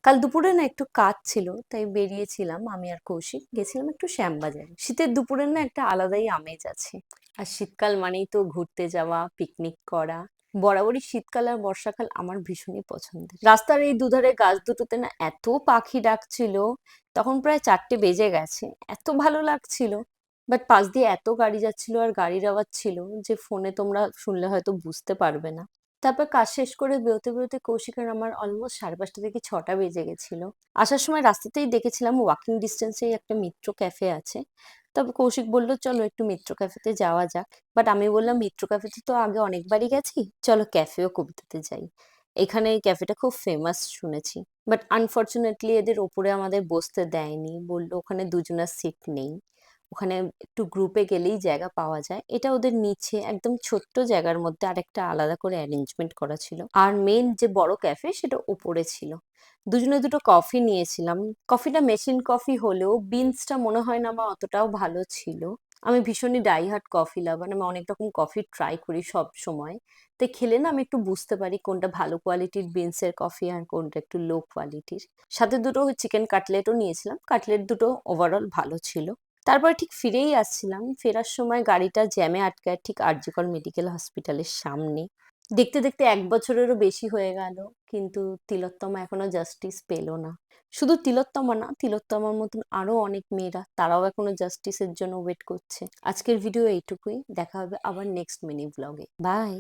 কাল দুপুরে না একটু কাজ ছিল, তাই বেরিয়েছিলাম আমি আর কৌশিক। গেছিলাম একটু শ্যামবাজারে। শীতের দুপুরের না একটা আলাদাই আমেজ আছে। আর শীতকাল মানেই তো ঘুরতে যাওয়া, পিকনিক করা। বরাবরই শীতকাল আর বর্ষাকাল আমার ভীষণই পছন্দের। রাস্তার এই দুধারে গাছ দুটোতে না এত পাখি ডাকছিল, তখন প্রায় 4টে বেজে গেছে। এত ভালো লাগছিল। বাট পাশ দিয়ে এত গাড়ি যাচ্ছিল আর গাড়ির আওয়াজ ছিল যে ফোনে তোমরা শুনলে হয়তো বুঝতে পারবে না। তারপর কাজ শেষ করে বেরোতে বেরোতে কৌশিক আর আমার অলমোস্ট 5:30 থেকে 6টা বেজে গেছিল। আসার সময় রাস্তাতেই দেখেছিলাম ওয়াকিং ডিস্টেন্সেই একটা মিত্র ক্যাফে আছে। তবে কৌশিক বলল চলো একটু মিত্র ক্যাফেতে যাওয়া যাক। বাট আমি বললাম মিত্র ক্যাফেতে তো আগে অনেকবারই গেছি, চলো ক্যাফেও কবিতাতে যাই। এখানে এই ক্যাফেটা খুব ফেমাস শুনেছি। বাট আনফর্চুনেটলি এদের ওপরে আমাদের বসতে দেয়নি, বললো ওখানে দুজনের সিট নেই। ওখানে একটু গ্রুপে গেলেই জায়গা পাওয়া যায়। এটা ওদের নিচে একদম ছোট্ট জায়গার মধ্যে আরেকটা আলাদা করে অ্যারেঞ্জমেন্ট করা ছিল। আর মেন যে বড় ক্যাফে সেটা ওপরে ছিল। দুজনে দুটো কফি নিয়েছিলাম। কফিটা মেশিন কফি হলেও বিনসটা মনে হয় না আমার অতটাও ভালো ছিল। আমি ভীষণই ডাইহার্ট কফি লাভার, আমি অনেক রকম কফি ট্রাই করি সব সময়। তাই খেলে না আমি একটু বুঝতে পারি কোনটা ভালো কোয়ালিটির বিনসের কফি আর কোনটা একটু লো কোয়ালিটির। সাথে দুটো চিকেন কাটলেটও নিয়েছিলাম, কাটলেট দুটো ওভারঅল ভালো ছিল। তারপরে ঠিক ফিরেই আসছিলাম, ফেরার সময় গাড়িটা জ্যামে আটকায় ঠিক আরজিকর মেডিকেল হসপিটালের সামনে। দেখতে দেখতে 1 বছরেরও বেশি হয়ে গেল, কিন্তু তিলোত্তমা এখনো জাস্টিস পেল না। শুধু তিলোত্তমা না, তিলোত্তমার মতন আরো অনেক মেয়েরা তারাও এখনো জাস্টিসের জন্য ওয়েট করছে। আজকের ভিডিও এইটুকুই, দেখা হবে আবার নেক্সট মিনি ব্লগে। বাই।